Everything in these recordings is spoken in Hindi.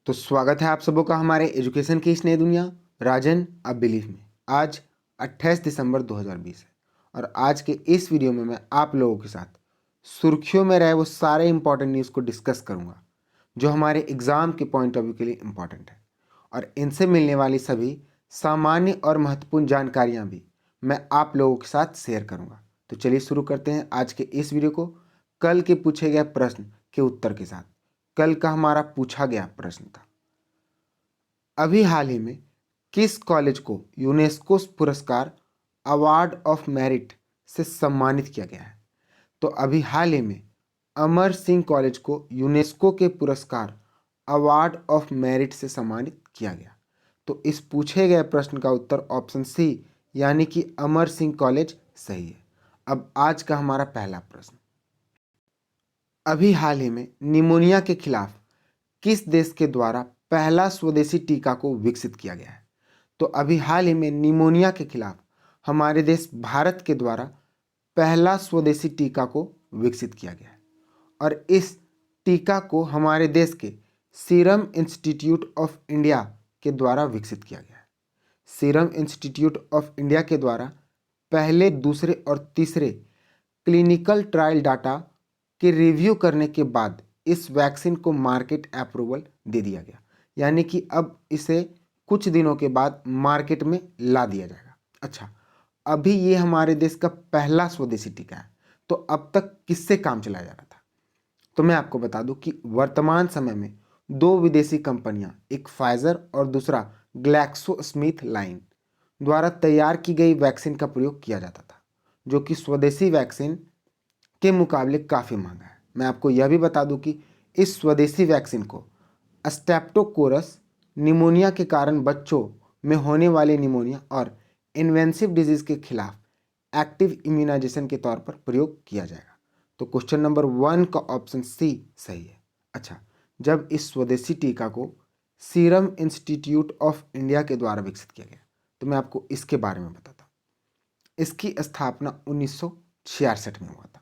तो स्वागत है आप सबों का हमारे एजुकेशन की इस नई दुनिया राजन अब बिलीव में। आज 28 दिसंबर 2020 है और आज के इस वीडियो में मैं आप लोगों के साथ सुर्खियों में रहे वो सारे इंपॉर्टेंट न्यूज़ को डिस्कस करूंगा जो हमारे एग्ज़ाम के पॉइंट ऑफ व्यू के लिए इम्पॉर्टेंट है, और इनसे मिलने वाली सभी सामान्य और महत्वपूर्ण जानकारियाँ भी मैं आप लोगों के साथ शेयर करूँगा। तो चलिए शुरू करते हैं आज के इस वीडियो को कल के पूछे गए प्रश्न के उत्तर के साथ। कल का हमारा पूछा गया प्रश्न था, अभी हाल ही में किस कॉलेज को यूनेस्को पुरस्कार अवार्ड ऑफ मेरिट से सम्मानित किया गया है। तो अभी हाल ही में अमर सिंह कॉलेज को यूनेस्को के पुरस्कार अवार्ड ऑफ मेरिट से सम्मानित किया गया। तो इस पूछे गए प्रश्न का उत्तर ऑप्शन सी यानी कि अमर सिंह कॉलेज सही है। अब आज का हमारा पहला प्रश्न, अभी हाल ही में निमोनिया के खिलाफ किस देश के द्वारा पहला स्वदेशी टीका को विकसित किया गया है। तो अभी हाल ही में निमोनिया के खिलाफ हमारे देश भारत के द्वारा पहला स्वदेशी टीका को विकसित किया गया है, और इस टीका को हमारे देश के सीरम इंस्टीट्यूट ऑफ इंडिया के द्वारा विकसित किया गया है। सीरम इंस्टीट्यूट ऑफ इंडिया के द्वारा पहले, दूसरे और तीसरे क्लिनिकल ट्रायल डाटा के रिव्यू करने के बाद इस वैक्सीन को मार्केट अप्रूवल दे दिया गया, यानी कि अब इसे कुछ दिनों के बाद मार्केट में ला दिया जाएगा। अच्छा, अभी ये हमारे देश का पहला स्वदेशी टीका है, तो अब तक किससे काम चलाया जा रहा था। तो मैं आपको बता दूं कि वर्तमान समय में दो विदेशी कंपनियां, एक फाइजर और दूसरा ग्लैक्सोस्मिथ लाइन द्वारा तैयार की गई वैक्सीन का प्रयोग किया जाता था, जो कि स्वदेशी वैक्सीन के मुकाबले काफ़ी महंगा है। मैं आपको यह भी बता दूं कि इस स्वदेशी वैक्सीन को स्ट्रेप्टोकोरस निमोनिया के कारण बच्चों में होने वाले निमोनिया और इन्वेंसिव डिजीज के खिलाफ एक्टिव इम्यूनाइजेशन के तौर पर प्रयोग किया जाएगा। तो क्वेश्चन नंबर 1 का ऑप्शन सी सही है। अच्छा, जब इस स्वदेशी टीका को सीरम इंस्टीट्यूट ऑफ इंडिया के द्वारा विकसित किया गया, तो मैं आपको इसके बारे में बताता हूँ। इसकी स्थापना 1966 में हुआ था।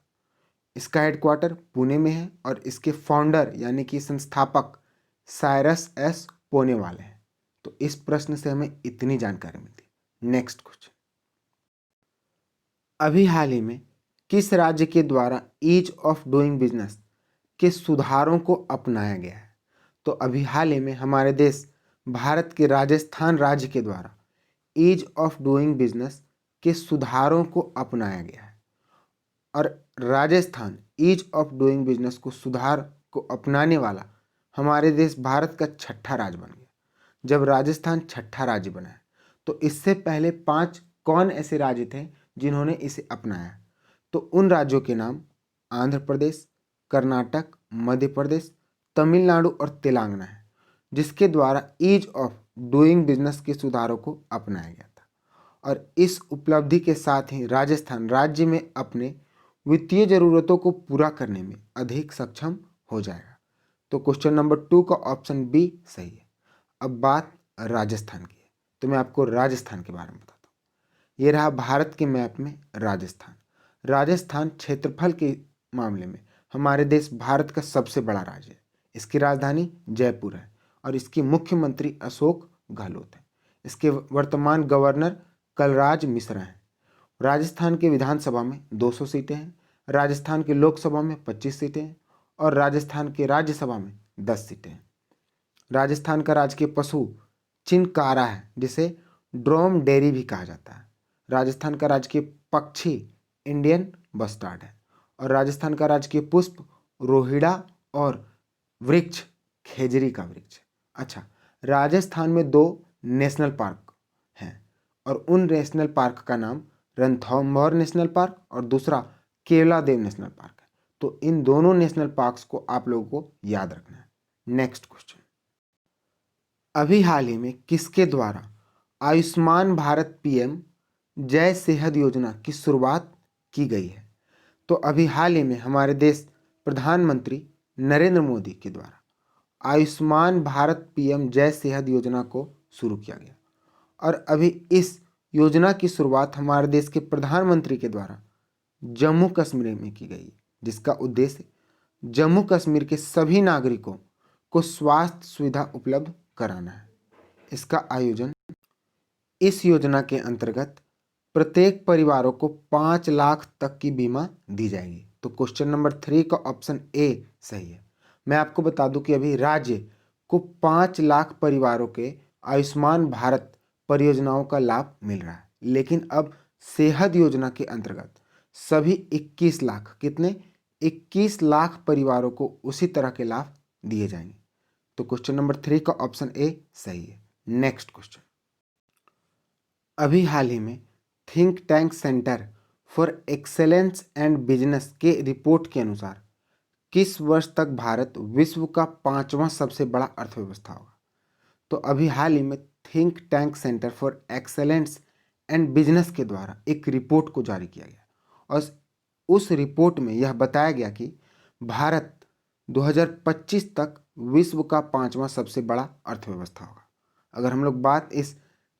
इसका हेडक्वार्टर पुणे में है और इसके फाउंडर यानी कि संस्थापक साइरस एस पोनेवाल हैं। तो इस प्रश्न से हमें इतनी जानकारी मिलती है। नेक्स्ट क्वेश्चन, अभी हाल ही में किस राज्य के द्वारा ईज ऑफ डूइंग बिजनेस के सुधारों को अपनाया गया है। तो अभी हाल ही में हमारे देश भारत के राजस्थान राज्य के द्वारा ईज ऑफ डूइंग बिजनेस के सुधारों को अपनाया गया है, और Rajasthan ease of doing business को सुधार को अपनाने वाला हमारे देश भारत का छठा राज्य बन गया। जब राजस्थान छठा राज्य बना है, तो इससे पहले 5 कौन ऐसे राज्य थे जिन्होंने इसे अपनाया। तो उन राज्यों के नाम आंध्र प्रदेश, कर्नाटक, मध्य प्रदेश, तमिलनाडु और तेलंगाना है, जिसके द्वारा ईज ऑफ डूइंग बिजनेस के सुधारों को अपनाया गया था। और इस उपलब्धि के साथ ही राजस्थान राज्य में अपने वित्तीय जरूरतों को पूरा करने में अधिक सक्षम हो जाएगा। तो क्वेश्चन नंबर 2 का ऑप्शन बी सही है। अब बात राजस्थान की है, तो मैं आपको राजस्थान के बारे में बताता हूँ। ये रहा भारत के मैप में राजस्थान। राजस्थान क्षेत्रफल के मामले में हमारे देश भारत का सबसे बड़ा राज्य है। इसकी राजधानी जयपुर है और इसके मुख्यमंत्री अशोक गहलोत हैं। इसके वर्तमान गवर्नर कलराज मिश्रा हैं। राजस्थान के विधानसभा में 200 सीटें हैं, राजस्थान की लोकसभा में 25 सीटें हैं और राजस्थान के राज्यसभा में 10 सीटें हैं। राजस्थान का राजकीय पशु चिनकारा है, जिसे ड्रोम डेयरी भी कहा जाता है। राजस्थान का राजकीय पक्षी इंडियन बस्टार्ड है और राजस्थान का राजकीय पुष्प रोहिड़ा और वृक्ष खेजरी का वृक्ष है। अच्छा, राजस्थान में 2 नेशनल पार्क हैं और उन नेशनल पार्क का नाम रणथंभौर नेशनल पार्क और दूसरा केवलादेव नेशनल पार्क है। तो इन दोनों नेशनल पार्क्स को आप लोगों को याद रखना है। नेक्स्ट क्वेश्चन, अभी हाल ही में किसके द्वारा आयुष्मान भारत पीएम जय सेहत योजना की शुरुआत की गई है। तो अभी हाल ही में हमारे देश प्रधानमंत्री नरेंद्र मोदी के द्वारा आयुष्मान भारत पीएम जय सेहत योजना को शुरू किया गया, और अभी इस योजना की शुरुआत हमारे देश के प्रधानमंत्री के द्वारा जम्मू कश्मीर में की गई, जिसका उद्देश्य जम्मू कश्मीर के सभी नागरिकों को स्वास्थ्य सुविधा उपलब्ध कराना है। इसका आयोजन, इस योजना के अंतर्गत प्रत्येक परिवारों को 5 लाख तक की बीमा दी जाएगी। तो क्वेश्चन नंबर 3 का ऑप्शन ए सही है। मैं आपको बता दूं कि अभी राज्य को 5 लाख परिवारों के आयुष्मान भारत परियोजनाओं का लाभ मिल रहा है, लेकिन अब सेहत योजना के अंतर्गत सभी 21 लाख, कितने, 21 लाख परिवारों को उसी तरह के लाभ दिए जाएंगे। तो क्वेश्चन नंबर 3 का ऑप्शन ए सही है। नेक्स्ट क्वेश्चन, अभी हाल ही में think tank centre for excellence and business के रिपोर्ट के अनुसार किस वर्ष तक भारत विश्व का 5वां सबसे बड़ा अर्थव्यवस्था होगा? तो अभी हाल ही में think tank centre for excellence and business के द्वारा एक रिपोर्ट को जारी किया गया और उस रिपोर्ट में यह बताया गया कि भारत 2025 तक विश्व का 5वां सबसे बड़ा अर्थव्यवस्था होगा। अगर हम लोग बात इस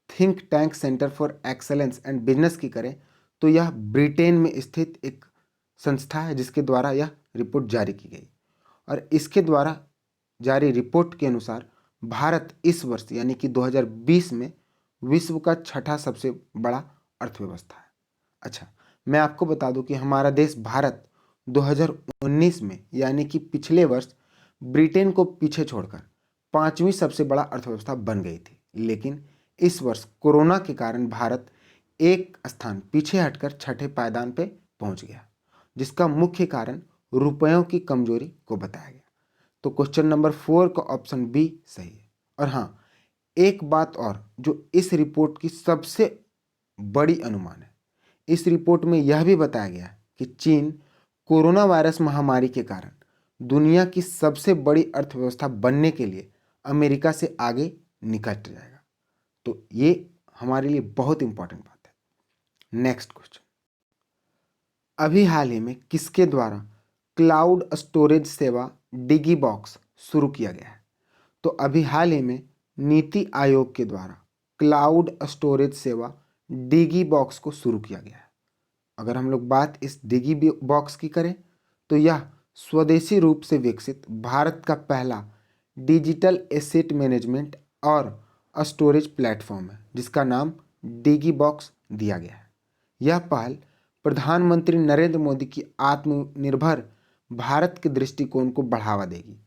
think tank centre for excellence and business की करें तो यह ब्रिटेन में स्थित एक संस्था है जिसके द्वारा यह रिपोर्ट जारी की गई और इसके द्वारा जारी रिपोर्ट के अनुसार भारत इस वर्ष यानी कि 2020 में विश्व का 6ठा सबसे बड़ा अर्थव्यवस्था है। अच्छा, मैं आपको बता दूं कि हमारा देश भारत 2019 में यानी कि पिछले वर्ष ब्रिटेन को पीछे छोड़कर 5वीं सबसे बड़ा अर्थव्यवस्था बन गई थी, लेकिन इस वर्ष कोरोना के कारण भारत एक स्थान पीछे हटकर 6ठे पायदान पे पहुंच गया, जिसका मुख्य कारण रुपयों की कमजोरी को बताया गया। तो क्वेश्चन नंबर 4 का ऑप्शन बी सही है। और हाँ, एक बात और जो इस रिपोर्ट की सबसे बड़ी अनुमान है, इस रिपोर्ट में यह भी बताया गया कि चीन कोरोना वायरस महामारी के कारण दुनिया की सबसे बड़ी अर्थव्यवस्था बनने के लिए अमेरिका से आगे निकल जाएगा। तो ये हमारे लिए बहुत इंपॉर्टेंट बात है। नेक्स्ट क्वेश्चन, अभी हाल ही में किसके द्वारा क्लाउड स्टोरेज सेवा डिगी बॉक्स शुरू किया गया है? तो अभी हाल ही में नीति आयोग के द्वारा क्लाउड स्टोरेज सेवा डिगी बॉक्स को शुरू किया गया है। अगर हम लोग बात इस डिगी बॉक्स की करें तो यह स्वदेशी रूप से विकसित भारत का पहला डिजिटल एसेट मैनेजमेंट और स्टोरेज प्लेटफॉर्म है जिसका नाम डिगी बॉक्स दिया गया है। यह पहल प्रधानमंत्री नरेंद्र मोदी की आत्मनिर्भर भारत के दृष्टिकोण को बढ़ावा देगी,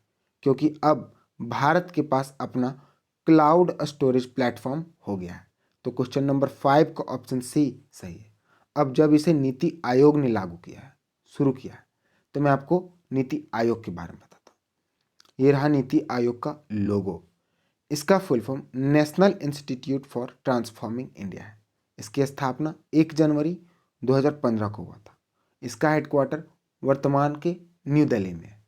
क्योंकि अब भारत के पास अपना क्लाउड स्टोरेज प्लेटफॉर्म हो गया है। तो क्वेश्चन नंबर 5 का ऑप्शन सी सही है। अब जब इसे नीति आयोग ने लागू किया है, शुरू किया है, तो मैं आपको नीति आयोग के बारे में बताता हूँ। ये रहा नीति आयोग का लोगो। इसका full form national institute for transforming India है। इसकी स्थापना 1 जनवरी 2015 को हुआ था। इसका हेडक्वार्टर वर्तमान के न्यू दिल्ली में है।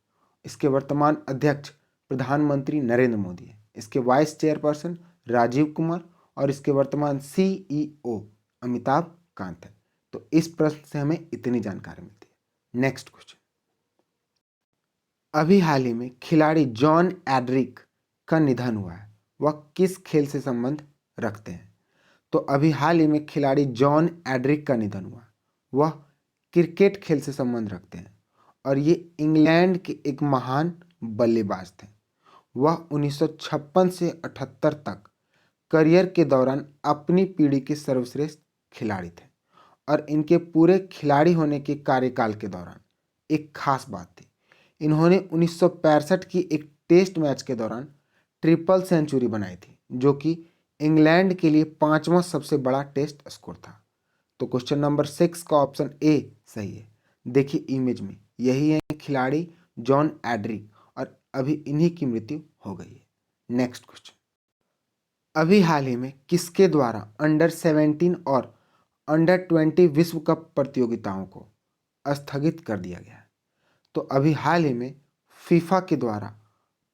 इसके वर्तमान अध्यक्ष प्रधानमंत्री नरेंद्र मोदी है। इसके वाइस चेयरपर्सन राजीव कुमार और इसके वर्तमान CEO अमिताभ कांत है। तो इस प्रश्न से हमें इतनी जानकारी मिलती है। नेक्स्ट क्वेश्चन, अभी हाल ही में खिलाड़ी जॉन एड्रिक का निधन हुआ है। वह किस खेल से संबंध रखते हैं? तो अभी हाल ही में खिलाड़ी जॉन एड्रिक का निधन हुआ। वह क्रिकेट खेल से संबंध रखते हैं और ये इंग्लैंड के एक महान बल्लेबाज थे। वह 1956 से 78 तक करियर के दौरान अपनी पीढ़ी के सर्वश्रेष्ठ खिलाड़ी थे और इनके पूरे खिलाड़ी होने के कार्यकाल के दौरान एक खास बात थी, इन्होंने 1965 की एक टेस्ट मैच के दौरान ट्रिपल सेंचुरी बनाई थी, जो कि इंग्लैंड के लिए 5वां सबसे बड़ा टेस्ट स्कोर था। तो क्वेश्चन नंबर 6 का ऑप्शन ए सही है। देखिए इमेज में, यही है खिलाड़ी जॉन एड्रिक और अभी इन्हीं की मृत्यु हो गई है। नेक्स्ट क्वेश्चन, अभी हाल ही में किसके द्वारा अंडर 17 और अंडर 20 विश्व कप प्रतियोगिताओं को स्थगित कर दिया गया है? तो अभी हाल ही में फीफा के द्वारा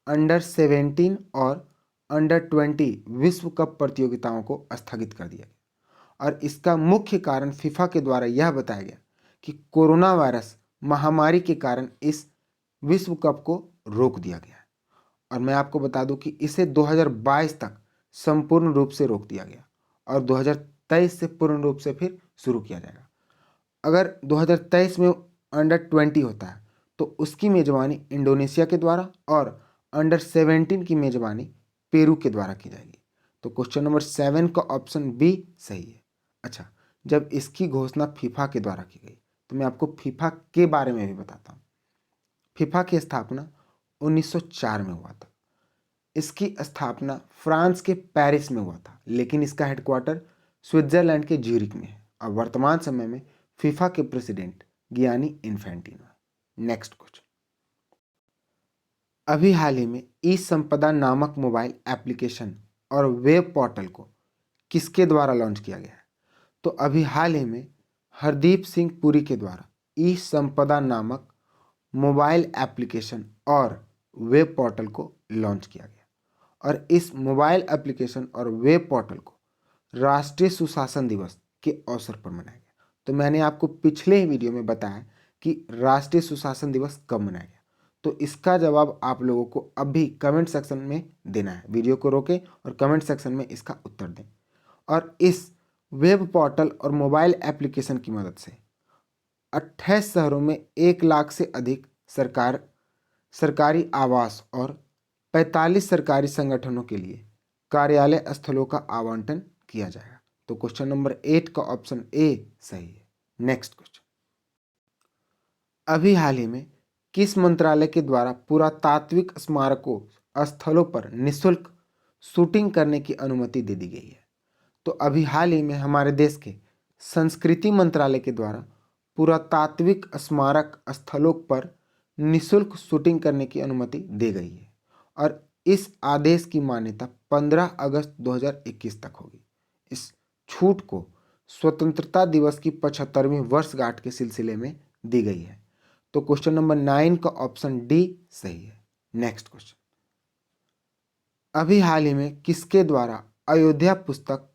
अंडर 17 और अंडर 20 विश्व कप प्रतियोगिताओं को स्थगित कर दिया गया और इसका मुख्य कारण फीफा के द्वारा यह बताया गया कि कोरोना वायरस महामारी के कारण इस विश्व कप को रोक दिया गया है। और मैं आपको बता दूं कि इसे 2022 तक संपूर्ण रूप से रोक दिया गया और 2023 से पूर्ण रूप से फिर शुरू किया जाएगा। अगर 2023 में अंडर 20 होता है तो उसकी मेजबानी इंडोनेशिया के द्वारा और अंडर 17 की मेजबानी पेरू के द्वारा की जाएगी। तो क्वेश्चन नंबर 7 का ऑप्शन बी सही है। अच्छा, जब इसकी घोषणा फीफा के द्वारा की गई, तो मैं आपको फीफा के बारे में भी बताता हूँ। फीफा की स्थापना 1904 में हुआ था। इसकी स्थापना फ्रांस के पेरिस में हुआ था, लेकिन इसका हेडक्वार्टर स्विट्जरलैंड के ज्यूरिक में है और वर्तमान समय में फीफा के प्रेसिडेंट गियानी इन्फेंटिनो है। नेक्स्ट क्वेश्चन, अभी हाल ही में ई संपदा नामक मोबाइल एप्लीकेशन और वेब पोर्टल को किसके द्वारा लॉन्च किया गया है? तो अभी हाल ही में हरदीप सिंह पुरी के द्वारा ई संपदा नामक मोबाइल एप्लीकेशन और वेब पोर्टल को लॉन्च किया गया और इस मोबाइल एप्लीकेशन और वेब पोर्टल को राष्ट्रीय सुशासन दिवस के अवसर पर मनाया गया। तो मैंने आपको पिछले वीडियो में बताया कि राष्ट्रीय सुशासन दिवस कब मनाया गया, तो इसका जवाब आप लोगों को अभी कमेंट सेक्शन में देना है। वीडियो को रोकें और कमेंट सेक्शन में इसका उत्तर दें। और इस वेब पोर्टल और मोबाइल एप्लीकेशन की मदद से 28 शहरों में 1 लाख से अधिक सरकारी आवास और 45 सरकारी संगठनों के लिए कार्यालय स्थलों का आवंटन किया जाएगा। तो क्वेश्चन नंबर 8 का ऑप्शन ए सही है। नेक्स्ट क्वेश्चन, अभी हाल ही में किस मंत्रालय के द्वारा पुरातात्विक स्मारकों स्थलों पर निःशुल्क शूटिंग करने की अनुमति दे दी गई है? तो अभी हाल ही में हमारे देश के संस्कृति मंत्रालय के द्वारा पुरातात्विक स्मारक स्थलों पर निःशुल्क शूटिंग करने की अनुमति दी गई है और इस आदेश की मान्यता 15 अगस्त 2021 तक होगी। इस छूट को स्वतंत्रता दिवस की 75वीं वर्षगांठ के सिलसिले में दी गई है। तो क्वेश्चन नंबर 9 का ऑप्शन डी सही है। नेक्स्ट क्वेश्चन, अभी हाल ही में किसके द्वारा अयोध्या पुस्तक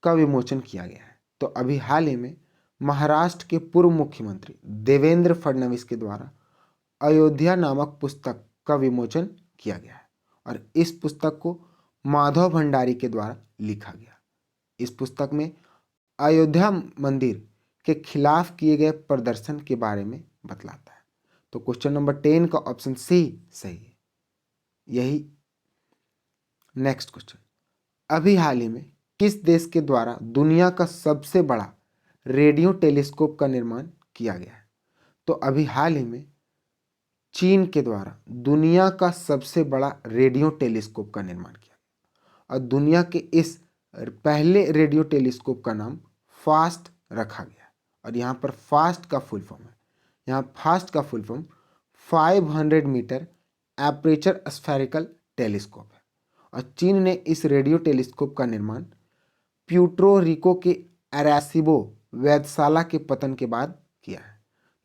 का विमोचन किया गया है? तो अभी हाल ही में महाराष्ट्र के पूर्व मुख्यमंत्री देवेंद्र फडणवीस के द्वारा अयोध्या नामक पुस्तक का विमोचन किया गया है और इस पुस्तक को माधव भंडारी के द्वारा लिखा गया। इस पुस्तक में अयोध्या मंदिर के खिलाफ किए गए प्रदर्शन के बारे में बतलाता है। तो क्वेश्चन नंबर 10 का ऑप्शन सी सही है। यही नेक्स्ट क्वेश्चन, अभी हाल ही में किस देश के द्वारा दुनिया का सबसे बड़ा रेडियो टेलीस्कोप का निर्माण किया गया है? तो अभी हाल ही में चीन के द्वारा दुनिया का सबसे बड़ा रेडियो टेलीस्कोप का निर्माण किया गया और दुनिया के इस पहले रेडियो टेलीस्कोप का नाम फास्ट रखा गया और यहाँ पर फास्ट का फुल फॉर्म है, यहाँ फास्ट का full form 500 metre aperture spherical telescope है और चीन ने इस रेडियो टेलीस्कोप का निर्माण प्यूर्टो रिको के अरेसिबो वेधशाला के पतन के बाद किया है।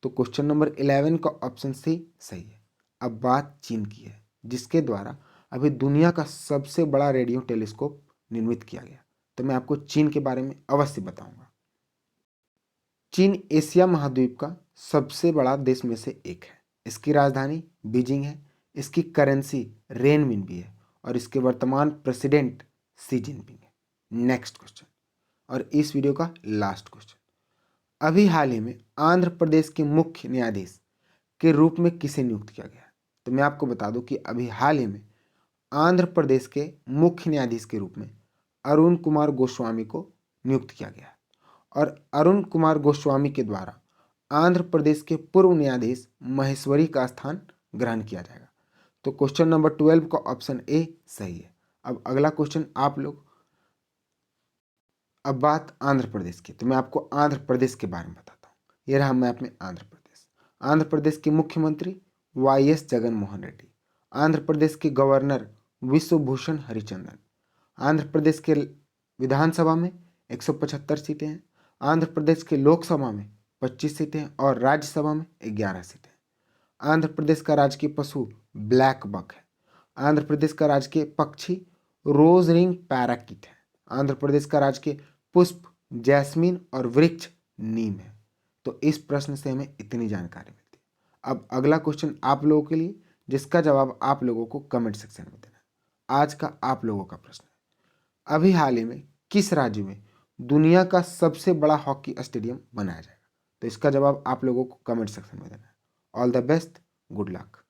तो क्वेश्चन नंबर 11 का ऑप्शन सी सही है। अब बात चीन की है, जिसके द्वारा अभी दुनिया का सबसे बड़ा रेडियो टेलीस्कोप निर्मित किया गया। तो मैं आपको चीन के बारे में अवश्य बताऊंगा। चीन एशिया महाद्वीप का सबसे बड़ा देश में से एक है। इसकी राजधानी बीजिंग है, इसकी करेंसी रेनमिनबी है और इसके वर्तमान प्रेसिडेंट शी जिनपिंग है। नेक्स्ट क्वेश्चन और इस वीडियो का लास्ट क्वेश्चन, अभी हाल ही में आंध्र प्रदेश के मुख्य न्यायाधीश के रूप में किसे नियुक्त किया गया? तो मैं आपको बता दूं कि अभी हाल ही में आंध्र प्रदेश के मुख्य न्यायाधीश के रूप में अरुण कुमार गोस्वामी को नियुक्त किया गया है और अरुण कुमार गोस्वामी के द्वारा आंध्र प्रदेश के पूर्व न्यायाधीश महेश्वरी का स्थान ग्रहण किया जाएगा। तो क्वेश्चन नंबर 12 का ऑप्शन ए सही है। अब अगला क्वेश्चन आप लोग, अब बात आंध्र प्रदेश की, तो मैं आपको आंध्र प्रदेश के बारे में बताता हूँ। ये रहा मैप में आंध्र प्रदेश। आंध्र प्रदेश के मुख्यमंत्री वाईएस जगन मोहन रेड्डी, आंध्र प्रदेश के गवर्नर विश्वभूषण हरिचंदन, आंध्र प्रदेश के विधानसभा में 175 सीटें हैं, आंध्र प्रदेश के लोकसभा में 25 सीटें हैं और राज्यसभा में 11 सीटें हैं। आंध्र प्रदेश का राजकीय पशु ब्लैक बक है। आंध्र प्रदेश का राजकीय पक्षी रोज रिंग पैराकिट है। आंध्र प्रदेश का राजकीय पुष्प जैस्मीन और वृक्ष नीम है। तो इस प्रश्न से हमें इतनी जानकारी मिलती है। अब अगला क्वेश्चन आप लोगों के लिए, जिसका जवाब आप लोगों को कमेंट सेक्शन में देना है। आज का आप लोगों का प्रश्न है, अभी हाल ही में किस राज्य में दुनिया का सबसे बड़ा हॉकी स्टेडियम बनाया जाएगा? तो इसका जवाब आप लोगों को कमेंट सेक्शन में देना है। All the best, good luck.